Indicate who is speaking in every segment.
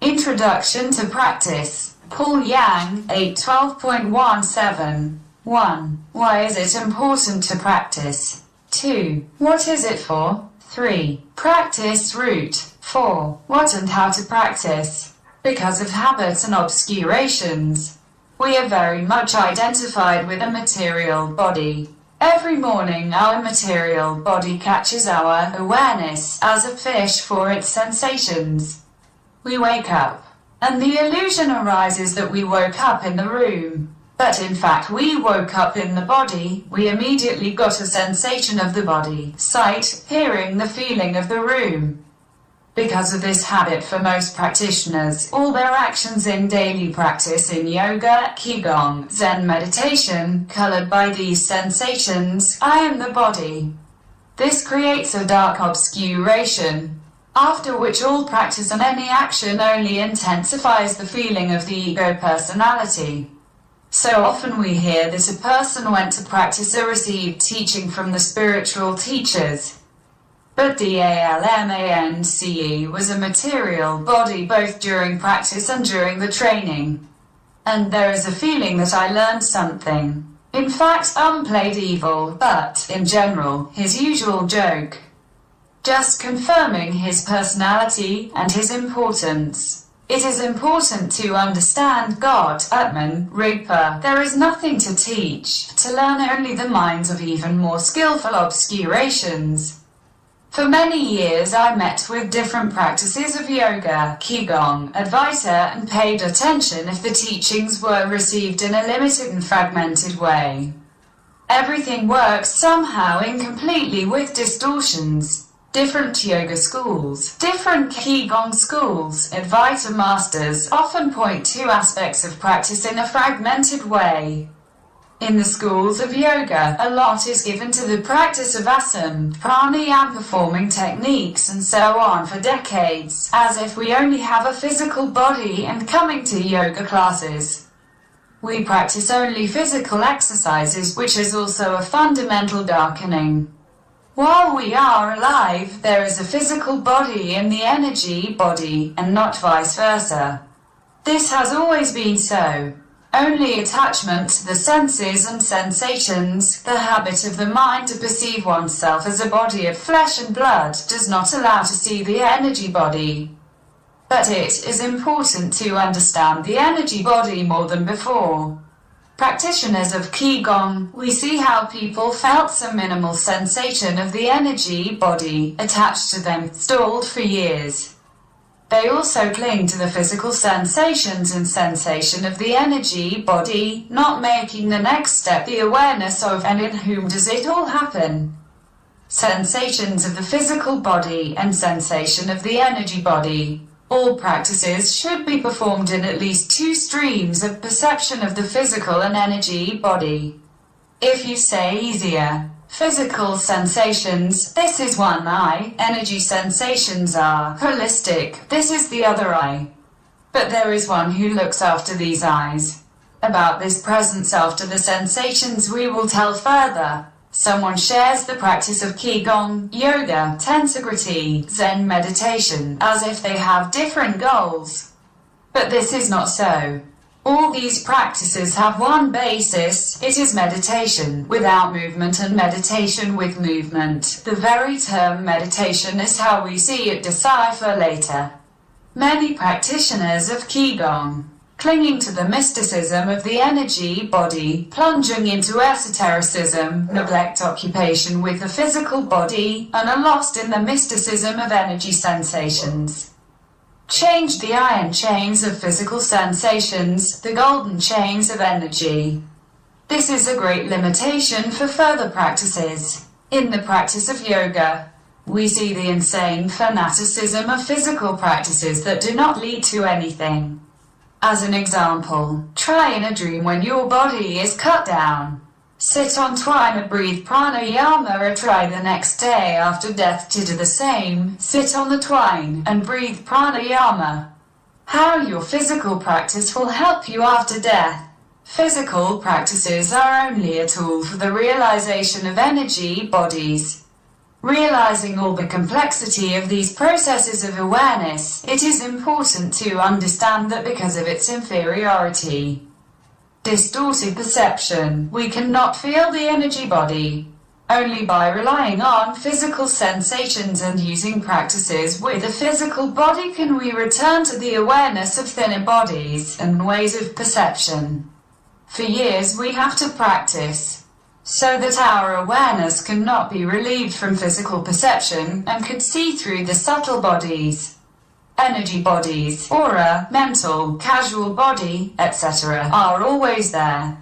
Speaker 1: Introduction to Practice. Pavel Yang, 812.17. 1. Why is it important to practice? 2. What is it for? 3. Practice route. 4. What and how to practice. Because of habits and obscurations, we are very much identified with a material body. Every morning our material body catches our awareness as a fish for its sensations. We wake up, and the illusion arises that we woke up in the room. But in fact we woke up in the body. We immediately got a sensation of the body, sight, hearing, the feeling of the room. Because of this habit for most practitioners, all their actions in daily practice in yoga, qigong, Zen meditation, colored by these sensations, I am the body. This creates a dark obscuration, after which all practice and any action only intensifies the feeling of the ego personality. So often we hear that a person went to practice or received teaching from the spiritual teachers. But the DALMANCE was a material body both during practice and during the training. And there is a feeling that I learned something. In fact, played evil, but, in general, his usual joke. Just confirming his personality and his importance. It is important to understand God, Atman, Rigpa. There is nothing to teach, to learn only the minds of even more skillful obscurations. For many years I met with different practices of yoga, qigong, advaita, and paid attention if the teachings were received in a limited and fragmented way. Everything works somehow incompletely with distortions. Different yoga schools, different qigong schools, advaita masters often point to aspects of practice in a fragmented way. In the schools of yoga, a lot is given to the practice of asana, pranayama, performing techniques and so on for decades, as if we only have a physical body and coming to yoga classes. We practice only physical exercises, which is also a fundamental darkening. While we are alive, there is a physical body in the energy body, and not vice versa. This has always been so. Only attachment to the senses and sensations, the habit of the mind to perceive oneself as a body of flesh and blood, does not allow to see the energy body. But it is important to understand the energy body more than before. Practitioners of qigong, we see how people felt some minimal sensation of the energy body attached to them, stalled for years. They also cling to the physical sensations and sensation of the energy body, not making the next step the awareness of and in whom does it all happen. Sensations of the physical body and sensation of the energy body. All practices should be performed in at least 2 streams of perception of the physical and energy body. If you say easier, physical sensations, this is one eye, energy sensations are holistic, this is the other eye. But there is one who looks after these eyes. About this presence after the sensations we will tell further. Someone shares the practice of qigong, yoga, tensegrity, Zen meditation, as if they have different goals. But this is not so. All these practices have one basis, it is meditation without movement and meditation with movement. The very term meditation is how we see it decipher later. Many practitioners of qigong, clinging to the mysticism of the energy body, plunging into esotericism, neglect occupation with the physical body, and are lost in the mysticism of energy sensations. Change the iron chains of physical sensations, the golden chains of energy. This is a great limitation for further practices. In the practice of yoga, we see the insane fanaticism of physical practices that do not lead to anything. As an example, try in a dream when your body is cut down. Sit on twine and breathe pranayama, or try the next day after death to do the same. Sit on the twine and breathe pranayama. How your physical practice will help you after death. Physical practices are only a tool for the realization of energy bodies. Realizing all the complexity of these processes of awareness, it is important to understand that because of its inferiority, distorted perception, we cannot feel the energy body. Only by relying on physical sensations and using practices with a physical body can we return to the awareness of thinner bodies and ways of perception. For years we have to practice, so that our awareness cannot be relieved from physical perception and could see through the subtle bodies. Energy bodies, aura, mental, casual body, etc. are always there.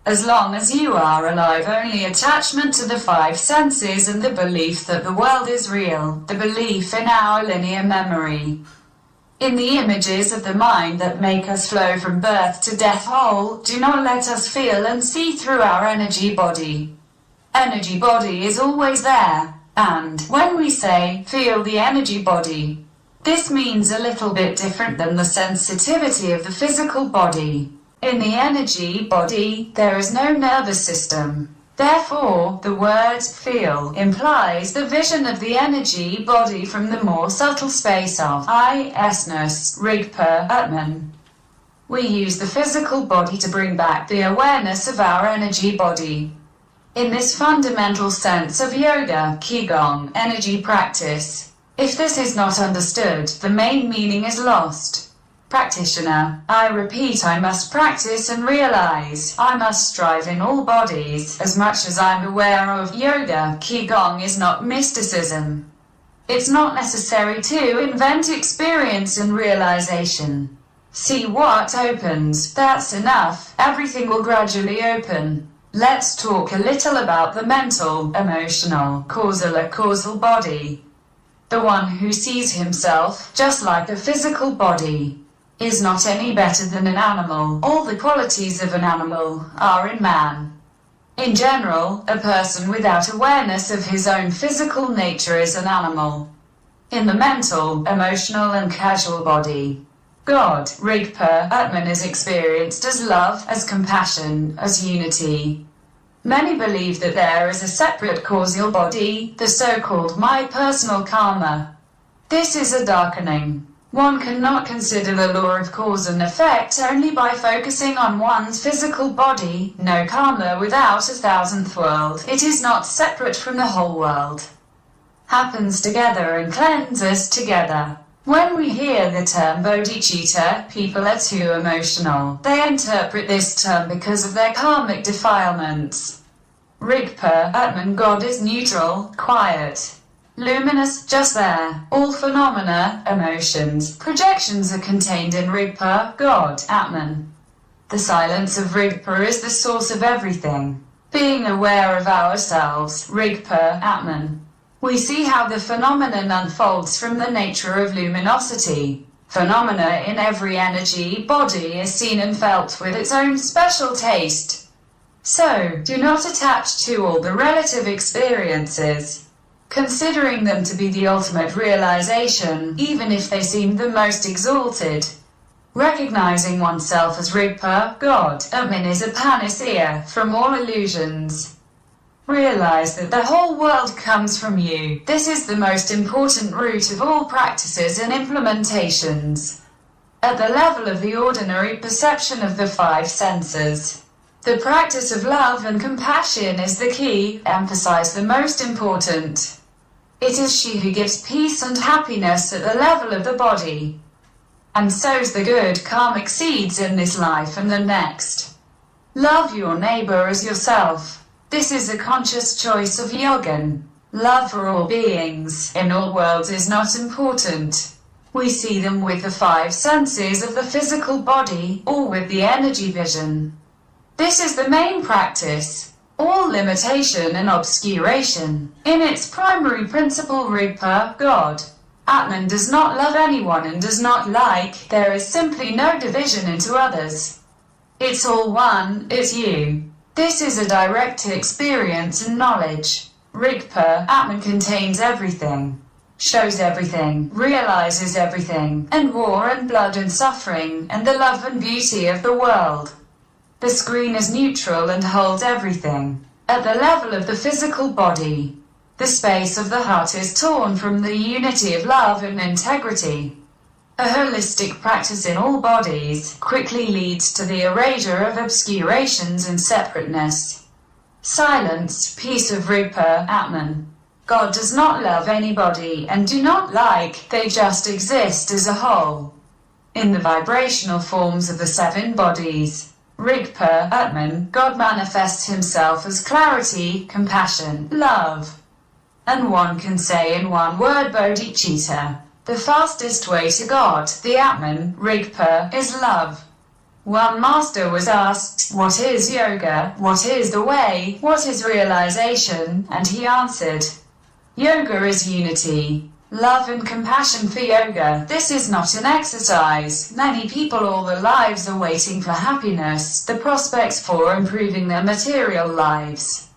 Speaker 1: As long as you are alive, only attachment to the five senses and the belief that the world is real, the belief in our linear memory, in the images of the mind that make us flow from birth to death whole, do not let us feel and see through our energy body. Energy body is always there, and when we say, feel the energy body, this means a little bit different than the sensitivity of the physical body. In the energy body, there is no nervous system. Therefore, the word feel implies the vision of the energy body from the more subtle space of I-esness, Rigpa, Atman. We use the physical body to bring back the awareness of our energy body. In this fundamental sense of yoga, qigong, energy practice, if this is not understood, the main meaning is lost. Practitioner, I repeat, I must practice and realize, I must strive in all bodies, as much as I'm aware of yoga, qigong is not mysticism. It's not necessary to invent experience and realization. See what opens, that's enough, everything will gradually open. Let's talk a little about the mental, emotional, causal body. The one who sees himself, just like a physical body, is not any better than an animal. All the qualities of an animal are in man. In general, a person without awareness of his own physical nature is an animal. In the mental, emotional and casual body, God, Rigpa, Atman is experienced as love, as compassion, as unity. Many believe that there is a separate causal body, the so-called my personal karma. This is a darkening. One cannot consider the law of cause and effect only by focusing on one's physical body. No karma without a thousandth world. It is not separate from the whole world. Happens together and cleanses together. When we hear the term bodhicitta, people are too emotional. They interpret this term because of their karmic defilements. Rigpa, Atman, God is neutral, quiet, luminous, just there. All phenomena, emotions, projections are contained in Rigpa, God, Atman. The silence of Rigpa is the source of everything. Being aware of ourselves, Rigpa, Atman, we see how the phenomenon unfolds from the nature of luminosity. Phenomena in every energy body is seen and felt with its own special taste. So, do not attach to all the relative experiences, considering them to be the ultimate realization, even if they seem the most exalted. Recognizing oneself as Rigpa, God, Atman is a panacea from all illusions. Realize that the whole world comes from you. This is the most important root of all practices and implementations. At the level of the ordinary perception of the five senses, the practice of love and compassion is the key, emphasize the most important. It is she who gives peace and happiness at the level of the body, and sows the good karmic seeds in this life and the next. Love your neighbor as yourself. This is a conscious choice of yogin. Love for all beings in all worlds is not important. We see them with the five senses of the physical body, or with the energy vision. This is the main practice. All limitation and obscuration. In its primary principle, Rigpa, God, Atman does not love anyone and does not like. There is simply no division into others. It's all one, it's you. This is a direct experience and knowledge. Rigpa, Atman contains everything, shows everything, realizes everything, and war and blood and suffering, and the love and beauty of the world. The screen is neutral and holds everything. At the level of the physical body, The space of the heart is torn from the unity of love and integrity. A holistic practice in all bodies quickly leads to the erasure of obscurations and separateness. Silence, peace of Rupa, Atman. God does not love anybody and do not like, they just exist as a whole. In the vibrational forms of the seven bodies, Rigpa, Atman, God manifests himself as clarity, compassion, love. And one can say in one word bodhicitta. The fastest way to God, the Atman, Rigpa, is love. One master was asked, what is yoga, what is the way, what is realization, and he answered, yoga is unity. Love and compassion for yoga. This is not an exercise. Many people all their lives are waiting for happiness, the prospects for improving their material lives.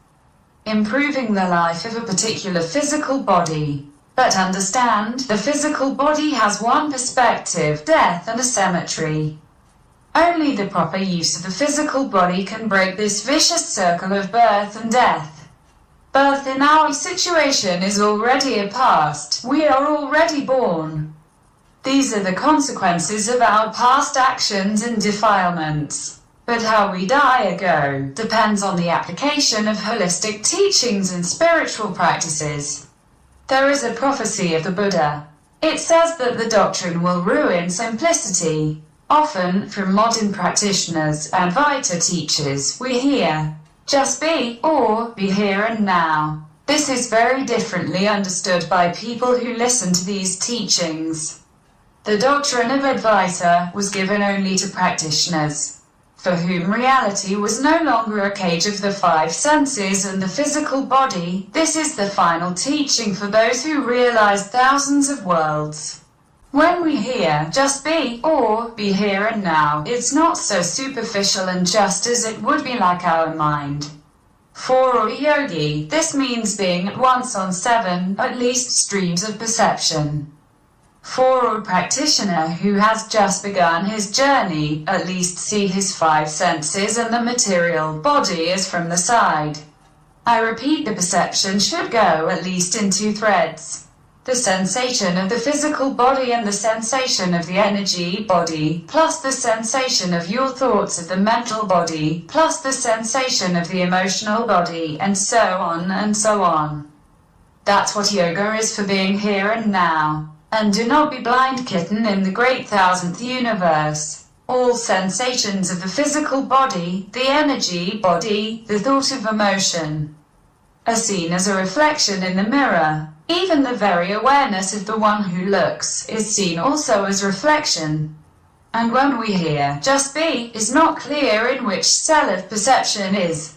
Speaker 1: Improving the life of a particular physical body. But understand, the physical body has one perspective, death and a cemetery. Only the proper use of the physical body can break this vicious circle of birth and death. Birth in our situation is already a past. We are already born. These are the consequences of our past actions and defilements. But how we die ago depends on the application of holistic teachings and spiritual practices. There is a prophecy of the Buddha. It says that the doctrine will ruin simplicity. Often, from modern practitioners, advaita teachers, we hear, just be, or be here and now. This is very differently understood by people who listen to these teachings. The doctrine of advaita was given only to practitioners, for whom reality was no longer a cage of the five senses and the physical body. This is the final teaching for those who realize thousands of worlds. When we hear, just be, or be here and now, it's not so superficial and just as it would be like our mind. For a yogi, this means being at once on seven, at least streams of perception. For a practitioner who has just begun his journey, at least see his five senses and the material body as from the side. I repeat, the perception should go at least in two threads. The sensation of the physical body and the sensation of the energy body, plus the sensation of your thoughts of the mental body, plus the sensation of the emotional body, and so on and so on. That's what yoga is for being here and now. And do not be blind, kitten, in the great thousandth universe. All sensations of the physical body, the energy body, the thought of emotion, are seen as a reflection in the mirror. Even the very awareness of the one who looks is seen also as reflection. And when we hear, just be, is not clear in which cell of perception is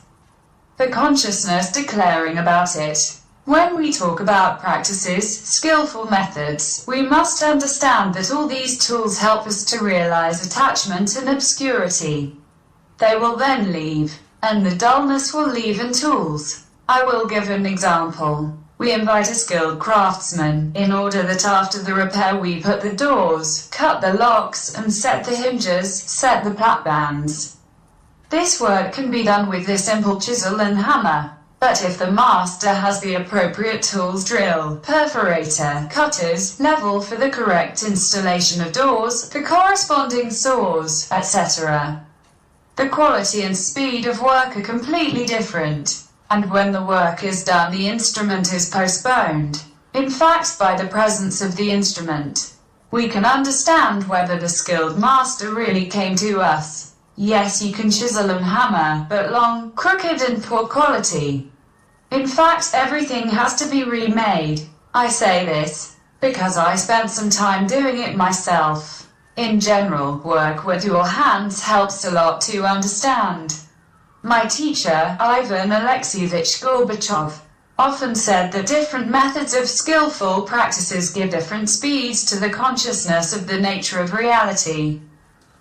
Speaker 1: the consciousness declaring about it. When we talk about practices, skillful methods, we must understand that all these tools help us to realize attachment and obscurity. They will then leave, and the dullness will leave in tools. I will give an example. We invite a skilled craftsman, in order that after the repair we put the doors, cut the locks, and set the hinges, set the platbands. This work can be done with a simple chisel and hammer. But if the master has the appropriate tools, drill, perforator, cutters, level for the correct installation of doors, the corresponding saws, etc., the quality and speed of work are completely different. And when the work is done, the instrument is postponed. In fact, by the presence of the instrument, we can understand whether the skilled master really came to us. Yes, you can chisel and hammer, but long, crooked and poor quality. In fact, everything has to be remade. I say this because I spent some time doing it myself. In general, work with your hands helps a lot to understand. My teacher, Ivan Alexeyevich Gorbachev, often said that different methods of skillful practices give different speeds to the consciousness of the nature of reality.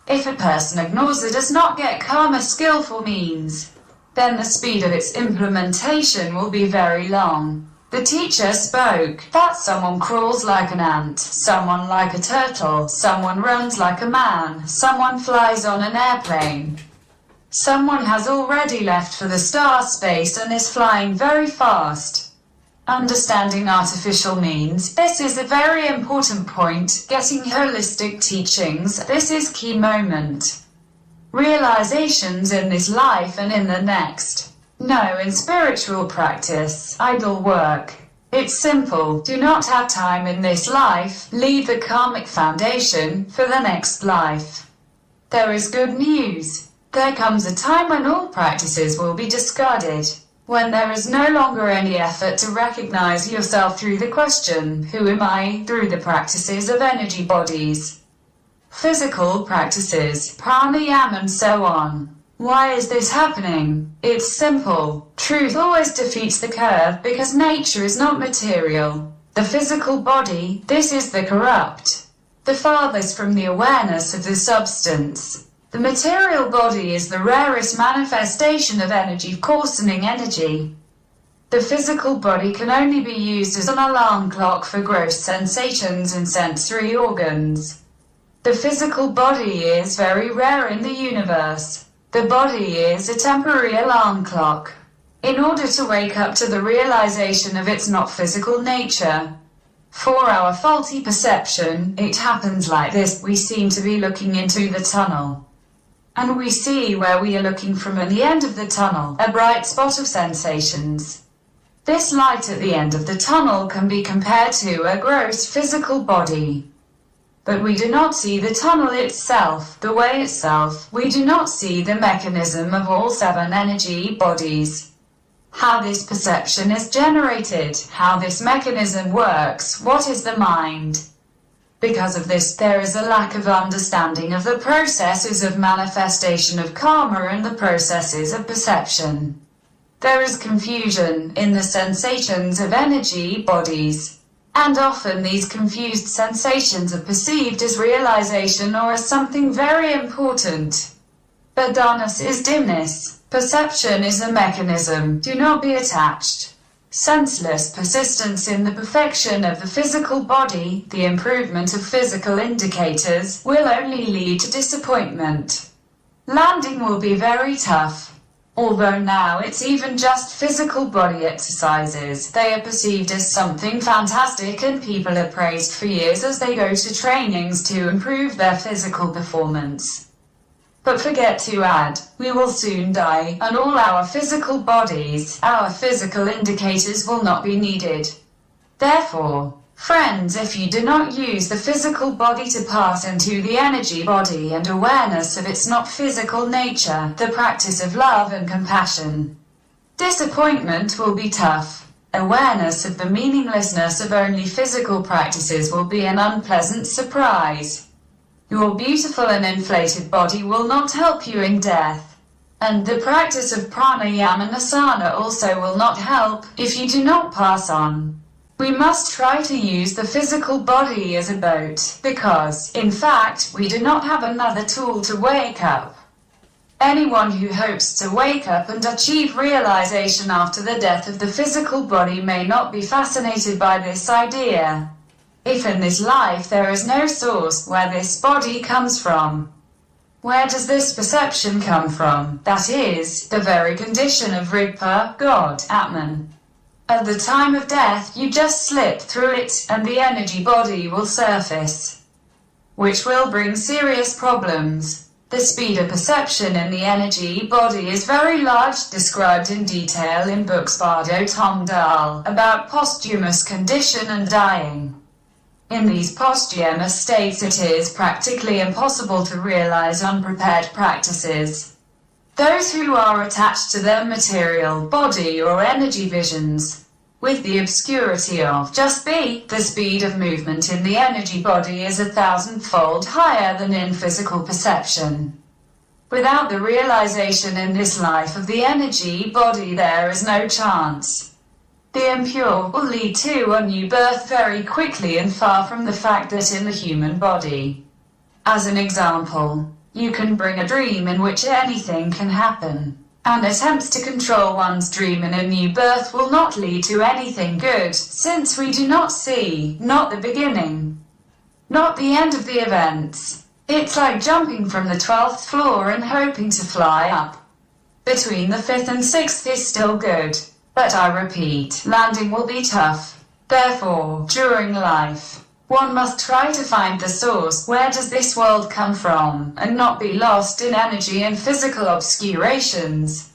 Speaker 1: If a person ignores or does not get karma skillful means, then the speed of its implementation will be very long. The teacher spoke that someone crawls like an ant, someone like a turtle, someone runs like a man, someone flies on an airplane. Someone has already left for the star space and is flying very fast. Understanding artificial means, this is a very important point. Getting holistic teachings, this is key moment. Realizations in this life and in the next. No, in spiritual practice, idle work. It's simple, do not have time in this life, leave the karmic foundation for the next life. There is good news. There comes a time when all practices will be discarded. When there is no longer any effort to recognize yourself through the question, who am I, through the practices of energy bodies, physical practices, pranayama and so on. Why is this happening? It's simple. Truth always defeats the curve because nature is not material. The physical body, this is the corrupt, the farthest from the awareness of the substance. The material body is the rarest manifestation of energy, coarsening energy. The physical body can only be used as an alarm clock for gross sensations and sensory organs. The physical body is very rare in the universe. The body is a temporary alarm clock. In order to wake up to the realization of its not physical nature, for our faulty perception, it happens like this. We seem to be looking into the tunnel, and we see where we are looking from at the end of the tunnel, a bright spot of sensations. This light at the end of the tunnel can be compared to a gross physical body. But we do not see the tunnel itself, the way itself. We do not see the mechanism of all 7 energy bodies. How this perception is generated, how this mechanism works, what is the mind. Because of this, there is a lack of understanding of the processes of manifestation of karma and the processes of perception. There is confusion in the sensations of energy bodies. And often these confused sensations are perceived as realization or as something very important. But darkness is dimness. Perception is a mechanism. Do not be attached. Senseless persistence in the perfection of the physical body, the improvement of physical indicators, will only lead to disappointment. Landing will be very tough. Although now it's even just physical body exercises, they are perceived as something fantastic and people are praised for years as they go to trainings to improve their physical performance. But forget to add, we will soon die, and all our physical bodies, our physical indicators will not be needed. Therefore, friends, if you do not use the physical body to pass into the energy body and awareness of its not physical nature, the practice of love and compassion, disappointment will be tough. Awareness of the meaninglessness of only physical practices will be an unpleasant surprise. Your beautiful and inflated body will not help you in death. And the practice of pranayama and asana also will not help if you do not pass on. We must try to use the physical body as a boat, because, in fact, we do not have another tool to wake up. Anyone who hopes to wake up and achieve realization after the death of the physical body may not be fascinated by this idea. If in this life there is no source where this body comes from, where does this perception come from? That is, the very condition of Rigpa, God, Atman. At the time of death, you just slip through it, and the energy body will surface, which will bring serious problems. The speed of perception in the energy body is very large, described in detail in books Bardo Tom Dahl, about posthumous condition and dying. In these posthumous states it is practically impossible to realize unprepared practices. Those who are attached to their material body or energy visions, with the obscurity of just be, the speed of movement in the energy body is 1,000-fold higher than in physical perception. Without the realization in this life of the energy body, there is no chance. The impure will lead to a new birth very quickly and far from the fact that in the human body. As an example, you can bring a dream in which anything can happen, and attempts to control one's dream in a new birth will not lead to anything good, since we do not see, not the beginning, not the end of the events. It's like jumping from the 12th floor and hoping to fly up. Between the 5th and 6th is still good. But I repeat, landing will be tough. Therefore, during life, one must try to find the source. Where does this world come from, and not be lost in energy and physical obscurations.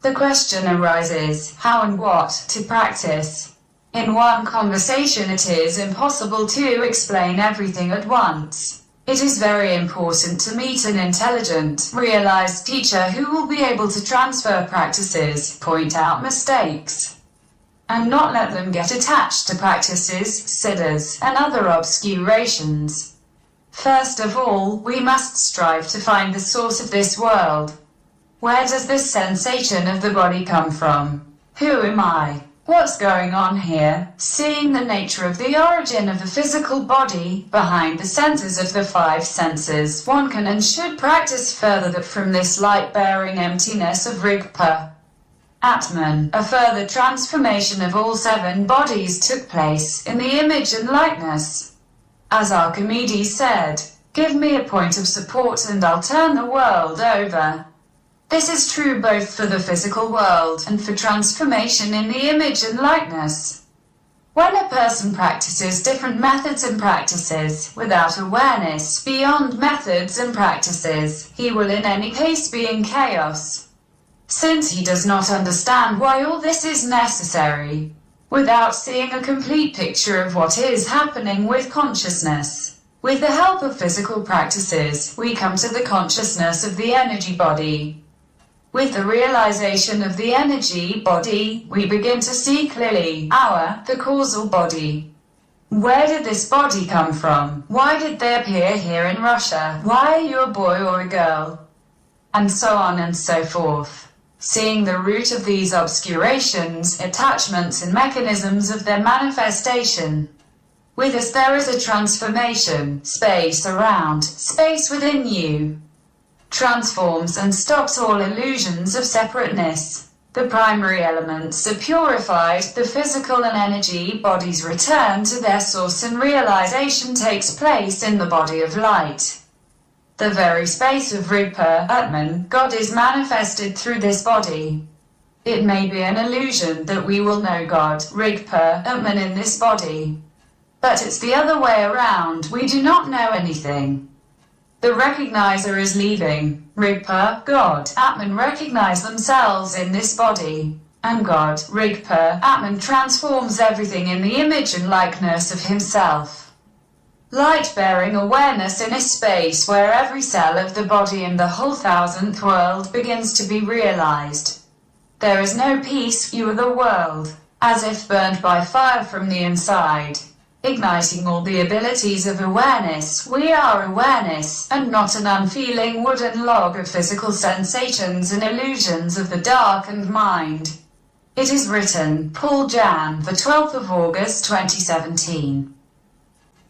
Speaker 1: The question arises, how and what to practice. In one conversation it is impossible to explain everything at once. It is very important to meet an intelligent, realized teacher who will be able to transfer practices, point out mistakes, and not let them get attached to practices, siddhas, and other obscurations. First of all, we must strive to find the source of this world. Where does this sensation of the body come from? Who am I? What's going on here? Seeing the nature of the origin of the physical body, behind the centers of the five senses, one can and should practice further that from this light-bearing emptiness of Rigpa, Atman, a further transformation of all seven bodies took place in the image and likeness. As Archimedes said, give me a point of support and I'll turn the world over. This is true both for the physical world and for transformation in the image and likeness. When a person practices different methods and practices without awareness beyond methods and practices, he will in any case be in chaos, since he does not understand why all this is necessary, without seeing a complete picture of what is happening with consciousness. With the help of physical practices, we come to the consciousness of the energy body. With the realization of the energy body, we begin to see clearly the causal body. Where did this body come from? Why did they appear here in Russia? Why are you a boy or a girl? And so on and so forth. Seeing the root of these obscurations, attachments and mechanisms of their manifestation. With us there is a transformation, space around, space within you. Transforms and stops all illusions of separateness. The primary elements are purified, the physical and energy bodies return to their source and realization takes place in the body of light. The very space of Rigpa, Atman, God is manifested through this body. It may be an illusion that we will know God, Rigpa, Atman in this body. But it's the other way around, we do not know anything. The recognizer is leaving. Rigpa, God, Atman recognize themselves in this body. And God, Rigpa, Atman transforms everything in the image and likeness of himself. Light-bearing awareness in a space where every cell of the body in the whole thousandth world begins to be realized. There is no peace, you are the world, as if burned by fire from the inside. Igniting all the abilities of awareness, we are awareness, and not an unfeeling wooden log of physical sensations and illusions of the darkened mind. It is written, Paul Jan, the 12th of August 2017.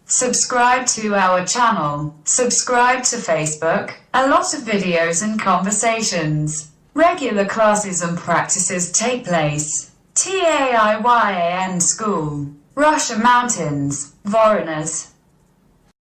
Speaker 1: Subscribe to our channel, subscribe to Facebook, a lot of videos and conversations. Regular classes and practices take place. TAIYAN School. Russia Mountains, Voronezh.